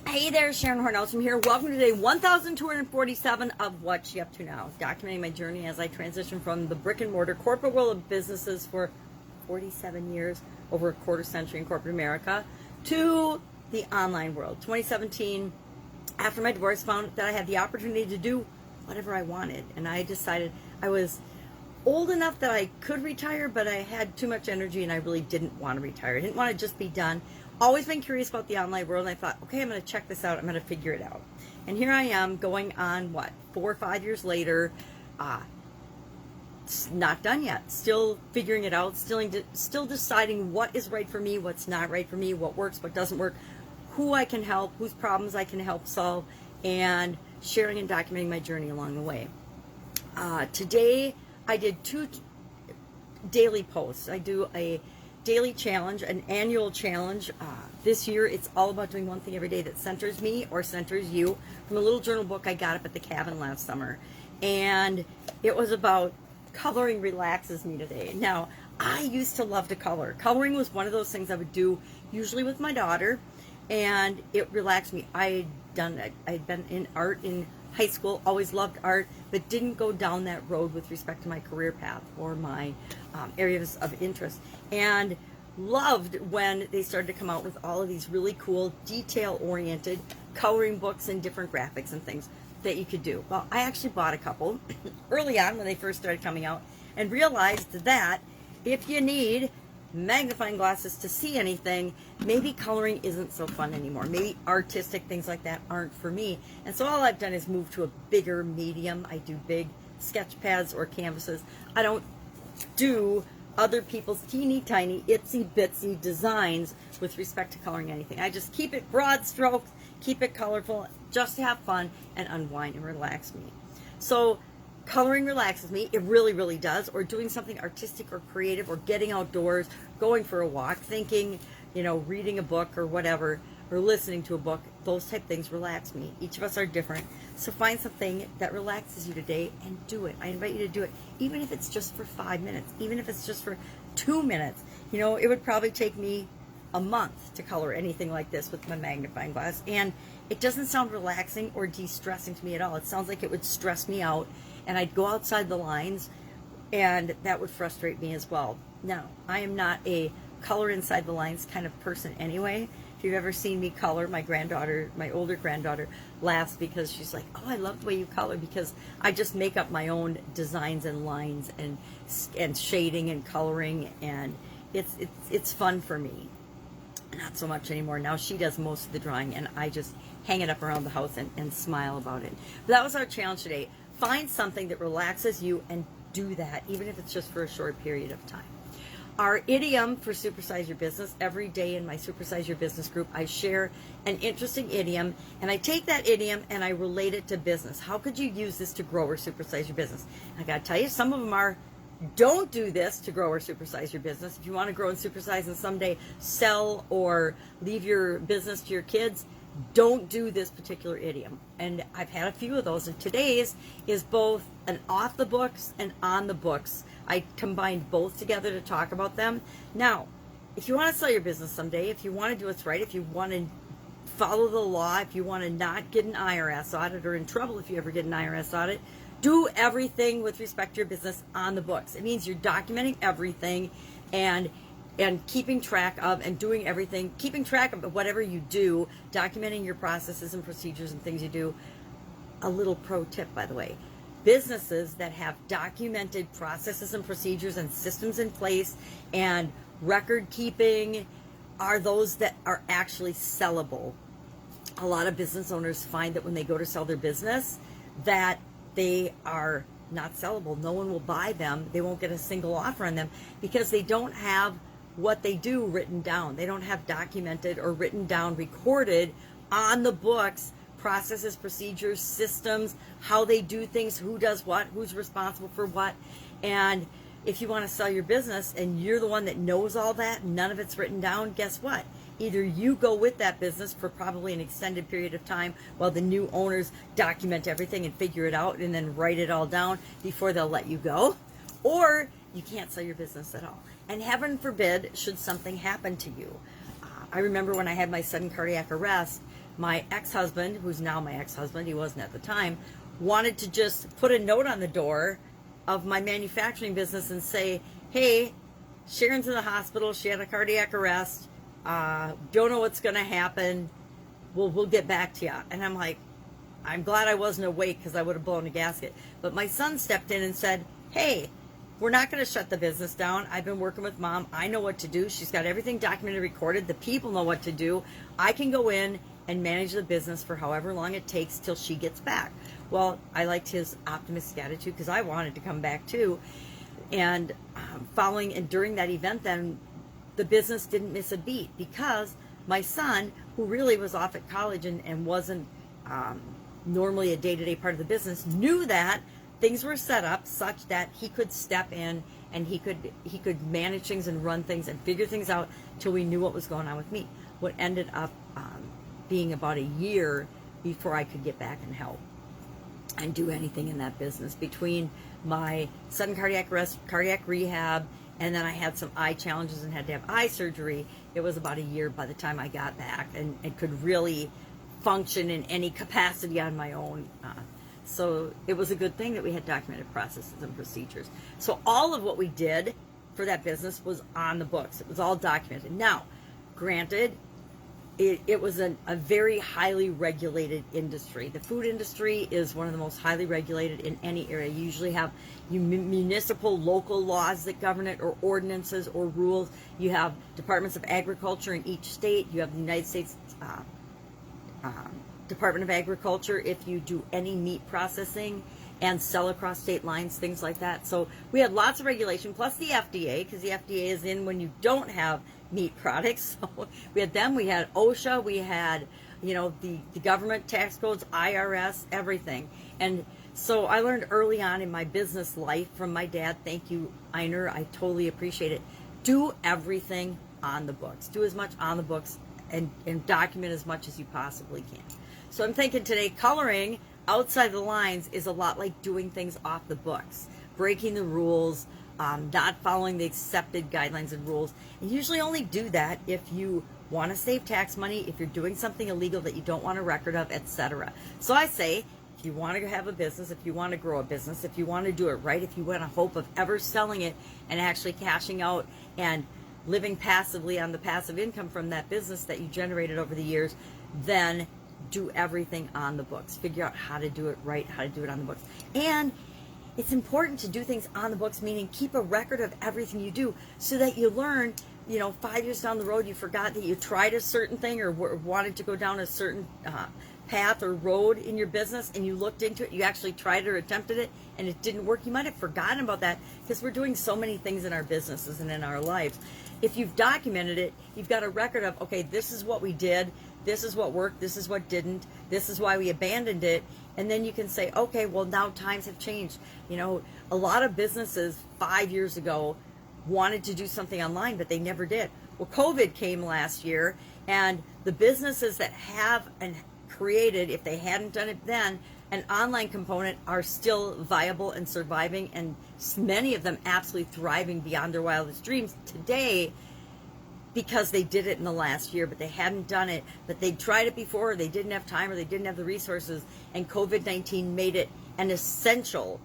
Hey there, Sharon Horne-Ellstrom here. Welcome to day 1247 of What You Up To Now, documenting my journey as I transition from the brick and mortar corporate world of businesses for 47 years, over a quarter century in corporate America, to the online world. 2017, after my divorce, found that I had the opportunity to do whatever I wanted, and I decided I was old enough that I could retire, but I had too much energy and I really didn't want to retire. I didn't want to just be done. Always been curious about the online world, and I thought, okay, I'm going to check this out. I'm going to figure it out. And here I am going on, 4 or 5 years later. It's not done yet. Still figuring it out. Still deciding what is right for me, what's not right for me, what works, what doesn't work, who I can help, whose problems I can help solve, and sharing and documenting my journey along the way. Today, I did 2 daily posts. I do a daily challenge, an annual challenge. This year, it's all about doing one thing every day that centers me or centers you, from a little journal book I got up at the cabin last summer. And it was about coloring relaxes me today. Now, I used to love to color. Coloring was one of those things I would do usually with my daughter, and it relaxed me. I'd been in art in high school, always loved art, but didn't go down that road with respect to my career path or my areas of interest. And loved when they started to come out with all of these really cool, detail-oriented coloring books and different graphics and things that you could do. Well, I actually bought a couple early on when they first started coming out, and realized that if you need magnifying glasses to see anything, maybe coloring isn't so fun anymore. Maybe artistic things like that aren't for me. And so all I've done is move to a bigger medium. I do big sketch pads or canvases. I don't do other people's teeny tiny itsy bitsy designs with respect to coloring anything. I just keep it broad strokes, keep it colorful, just to have fun and unwind and relax me. So coloring relaxes me. It really, really does. Or doing something artistic or creative, or getting outdoors, going for a walk, thinking, reading a book or whatever, or listening to a book. Those type things relax me. Each of us are different. So find something that relaxes you today and do it. I invite you to do it, even if it's just for 5 minutes, even if it's just for 2 minutes. It would probably take me a month to color anything like this with my magnifying glass, and it doesn't sound relaxing or de-stressing to me at all. It sounds like it would stress me out, and I'd go outside the lines, and that would frustrate me as well. Now, I am not a color inside the lines kind of person anyway. If you've ever seen me color, my older granddaughter laughs because she's like, oh, I love the way you color, because I just make up my own designs and lines and shading and coloring, and it's fun for me. Not so much anymore. Now she does most of the drawing, and I just hang it up around the house and smile about it. But that was our challenge today. Find something that relaxes you and do that, even if it's just for a short period of time. Our idiom for Supersize Your Business, every day in my Supersize Your Business group, I share an interesting idiom, and I take that idiom and I relate it to business. How could you use this to grow or supersize your business? I got to tell you, some of them are, don't do this to grow or supersize your business. If you want to grow and supersize and someday sell or leave your business to your kids, don't do this particular idiom. And I've had a few of those, and today's is both an off the books and on the books. I combined both together to talk about them. Now, if you want to sell your business someday, if you want to do what's right, if you want to follow the law, if you want to not get an IRS audit or in trouble if you ever get an IRS audit, do everything with respect to your business on the books. It means you're documenting everything and keeping track of and doing everything, keeping track of whatever you do, documenting your processes and procedures and things you do. A little pro tip, by the way. Businesses that have documented processes and procedures and systems in place and record keeping are those that are actually sellable. A lot of business owners find that when they go to sell their business, that they are not sellable. No one will buy them. They won't get a single offer on them because they don't have what they do written down. They don't have documented or written down, recorded on the books, processes, procedures, systems, how they do things, who does what, who's responsible for what. And if you want to sell your business and you're the one that knows all that, none of it's written down, guess what? Either you go with that business for probably an extended period of time while the new owners document everything and figure it out and then write it all down before they'll let you go, or you can't sell your business at all. And heaven forbid, should something happen to you. I remember when I had my sudden cardiac arrest, my ex-husband, who's now my ex-husband, he wasn't at the time, wanted to just put a note on the door of my manufacturing business and say, hey, Sharon's in the hospital, she had a cardiac arrest, don't know what's going to happen, we'll get back to you. And I'm like, I'm glad I wasn't awake because I would have blown a gasket. But my son stepped in and said, hey, we're not going to shut the business down. I've been working with Mom. I know what to do. She's got everything documented, recorded. The people know what to do. I can go in and manage the business for however long it takes till she gets back. Well, I liked his optimistic attitude because I wanted to come back too. And following and during that event, then the business didn't miss a beat because my son, who really was off at college and wasn't normally a day-to-day part of the business, knew that things were set up such that he could step in and he could manage things and run things and figure things out till we knew what was going on with me. What ended up being about a year before I could get back and help and do anything in that business. Between my sudden cardiac arrest, cardiac rehab, and then I had some eye challenges and had to have eye surgery, it was about a year by the time I got back and could really function in any capacity on my own. So it was a good thing that we had documented processes and procedures. So all of what we did for that business was on the books. It was all documented. Now, granted, it was a very highly regulated industry. The food industry is one of the most highly regulated in any area. You usually have municipal, local laws that govern it, or ordinances or rules. You have departments of agriculture in each state. You have the United States Department of Agriculture if you do any meat processing and sell across state lines, things like that. So we had lots of regulation, plus the FDA, because the FDA is in when you don't have meat products. So we had them, we had OSHA, we had, the government tax codes, IRS, everything. And so I learned early on in my business life from my dad, thank you, Einer, I totally appreciate it. Do everything on the books. Do as much on the books and document as much as you possibly can. So I'm thinking today, coloring outside the lines is a lot like doing things off the books, breaking the rules, not following the accepted guidelines and rules. And usually only do that if you want to save tax money, if you're doing something illegal that you don't want a record of, etc. So I say, if you want to have a business, if you want to grow a business, if you want to do it right, if you want a hope of ever selling it and actually cashing out and living passively on the passive income from that business that you generated over the years, then do everything on the books. Figure out how to do it right, how to do it on the books. And it's important to do things on the books, meaning keep a record of everything you do so that you learn, 5 years down the road, you forgot that you tried a certain thing or wanted to go down a certain path or road in your business and you looked into it, you actually tried or attempted it and it didn't work. You might have forgotten about that because we're doing so many things in our businesses and in our lives. If you've documented it, you've got a record of, okay, this is what we did, this is what worked, this is what didn't, this is why we abandoned it. And then you can say, okay, well, now times have changed. A lot of businesses 5 years ago wanted to do something online, but they never did. Well, COVID came last year, and the businesses that have and created, if they hadn't done it then, an online component are still viable and surviving, and many of them absolutely thriving beyond their wildest dreams today because they did it in the last year, but they hadn't done it, but they tried it before, or they didn't have time, or they didn't have the resources, and COVID-19 made it an essential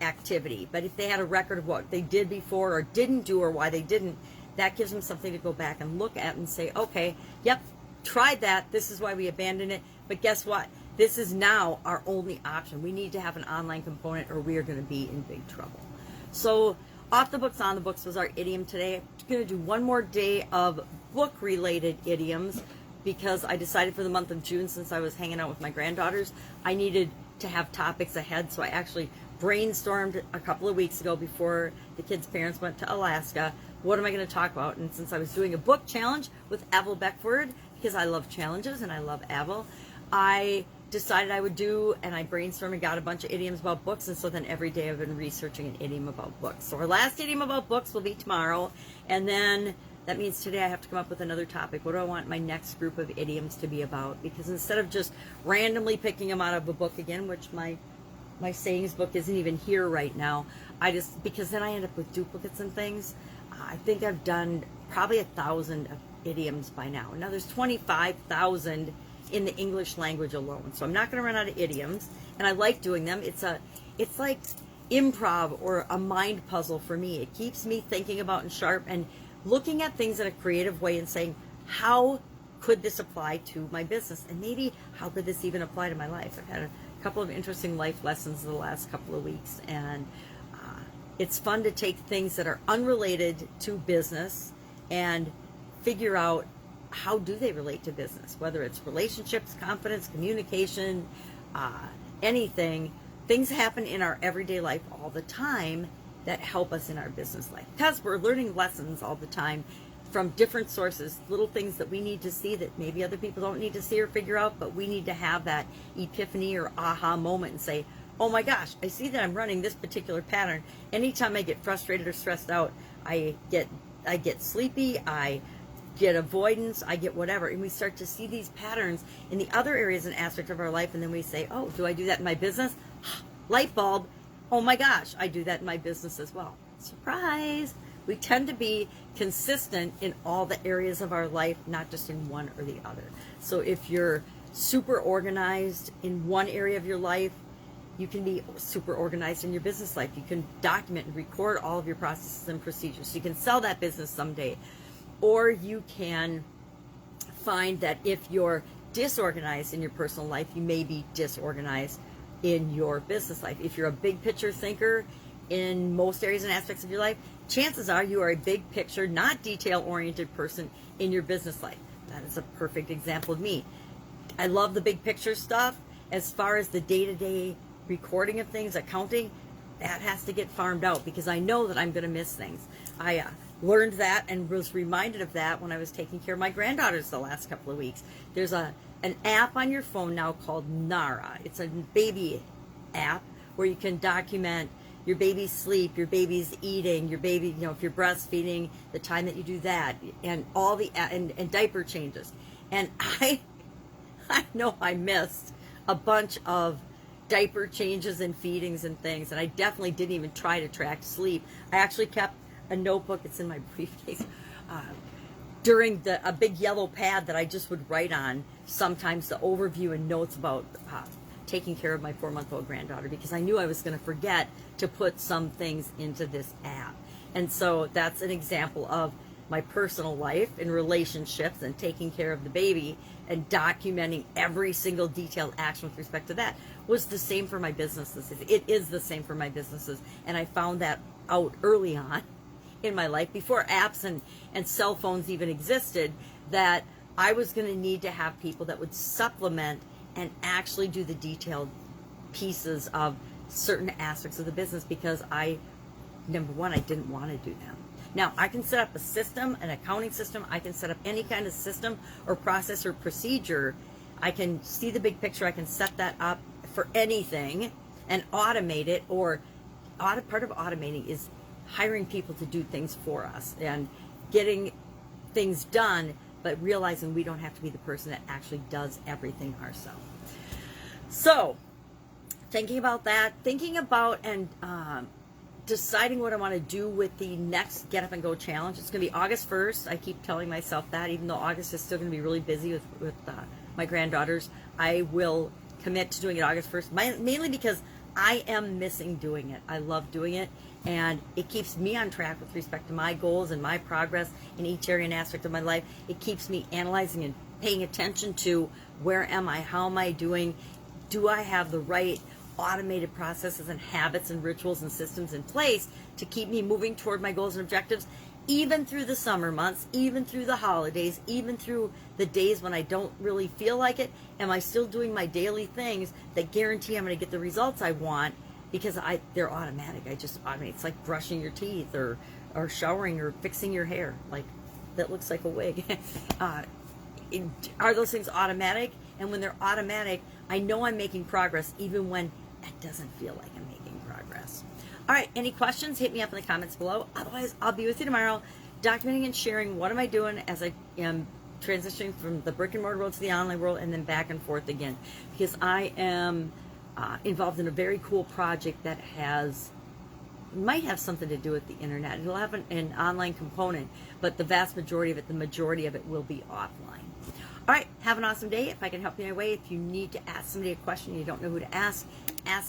activity. But if they had a record of what they did before or didn't do or why they didn't, that gives them something to go back and look at and say, okay, yep, tried that, this is why we abandoned it, but guess what? This is now our only option. We need to have an online component or we are going to be in big trouble. So off the books, on the books was our idiom today. I'm going to do one more day of book-related idioms because I decided for the month of June, since I was hanging out with my granddaughters, I needed to have topics ahead. So I actually brainstormed a couple of weeks ago before the kids' parents went to Alaska. What am I going to talk about? And since I was doing a book challenge with Avel Beckford, because I love challenges and I love Avel, I decided I would do, and I brainstormed and got a bunch of idioms about books, and so then every day I've been researching an idiom about books. So our last idiom about books will be tomorrow, and then that means today I have to come up with another topic. What do I want my next group of idioms to be about? Because instead of just randomly picking them out of a book again, which my sayings book isn't even here right now, because then I end up with duplicates and things. I think I've done probably 1,000 idioms by now. Now there's 25,000 just in the English language alone. So I'm not going to run out of idioms, and I like doing them. It's like improv or a mind puzzle for me. It keeps me thinking about and sharp and looking at things in a creative way and saying, how could this apply to my business? And maybe how could this even apply to my life? I've had a couple of interesting life lessons the last couple of weeks, and it's fun to take things that are unrelated to business and figure out how do they relate to business, whether it's relationships, confidence, communication, anything. Things happen in our everyday life all the time that help us in our business life, because we're learning lessons all the time from different sources, little things that we need to see that maybe other people don't need to see or figure out, but we need to have that epiphany or aha moment and say, oh my gosh, I see that I'm running this particular pattern. Anytime I get frustrated or stressed out, I get sleepy, I get avoidance, I get whatever. And we start to see these patterns in the other areas and aspects of our life. And then we say, oh, do I do that in my business? Light bulb. Oh my gosh, I do that in my business as well. Surprise. We tend to be consistent in all the areas of our life, not just in one or the other. So if you're super organized in one area of your life, you can be super organized in your business life. You can document and record all of your processes and procedures. So you can sell that business someday. Or you can find that if you're disorganized in your personal life, you may be disorganized in your business life. If you're a big picture thinker in most areas and aspects of your life, chances are you are a big picture, not detail-oriented person in your business life. That is a perfect example of me. I love the big picture stuff. As far as the day-to-day recording of things, accounting, that has to get farmed out because I know that I'm going to miss things. I learned that and was reminded of that when I was taking care of my granddaughters the last couple of weeks. There's an app on your phone now called Nara. It's a baby app where you can document your baby's sleep, your baby's eating, your baby, if you're breastfeeding, the time that you do that, and all the and diaper changes. And I know I missed a bunch of diaper changes and feedings and things, and I definitely didn't even try to track sleep. I actually kept a notebook, it's in my briefcase, during a big yellow pad that I just would write on sometimes the overview and notes about taking care of my 4-month-old granddaughter, because I knew I was going to forget to put some things into this app. And so that's an example of my personal life and relationships and taking care of the baby and documenting every single detailed action with respect to that was the same for my businesses. It is the same for my businesses. And I found that out early on in my life, before apps and cell phones even existed, that I was going to need to have people that would supplement and actually do the detailed pieces of certain aspects of the business, because number one, I didn't want to do them. Now, I can set up a system, an accounting system. I can set up any kind of system or process or procedure. I can see the big picture. I can set that up for anything and automate it. Or part of automating is hiring people to do things for us and getting things done, but realizing we don't have to be the person that actually does everything ourselves. So, thinking about that, thinking about and deciding what I want to do with the next Get Up and Go challenge. It's going to be August 1st. I keep telling myself that, even though August is still going to be really busy with my granddaughters. I will commit to doing it August 1st, mainly because I am missing doing it. I love doing it, and it keeps me on track with respect to my goals and my progress in each area and aspect of my life. It keeps me analyzing and paying attention to where am I, how am I doing, do I have the right automated processes and habits and rituals and systems in place to keep me moving toward my goals and objectives, even through the summer months, even through the holidays, even through the days when I don't really feel like it. Am I still doing my daily things that guarantee I'm going to get the results I want, because they're automatic. I just automate. It's like brushing your teeth or showering or fixing your hair, like that looks like a wig. Are those things automatic? And when they're automatic, I know I'm making progress even when it doesn't feel like I'm making progress. All right, any questions? Hit me up in the comments below. Otherwise, I'll be with you tomorrow, documenting and sharing what am I doing as I am transitioning from the brick and mortar world to the online world, and then back and forth again, because I am involved in a very cool project that might have something to do with the internet. It'll have an online component, but the majority of it will be offline. All right, have an awesome day. If I can help you in any way, if you need to ask somebody a question, you don't know who to ask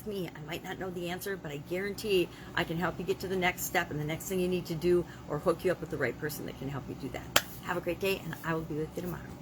me. I might not know the answer, but I guarantee I can help you get to the next step and the next thing you need to do, or hook you up with the right person that can help you do that. Have a great day, and I will be with you tomorrow.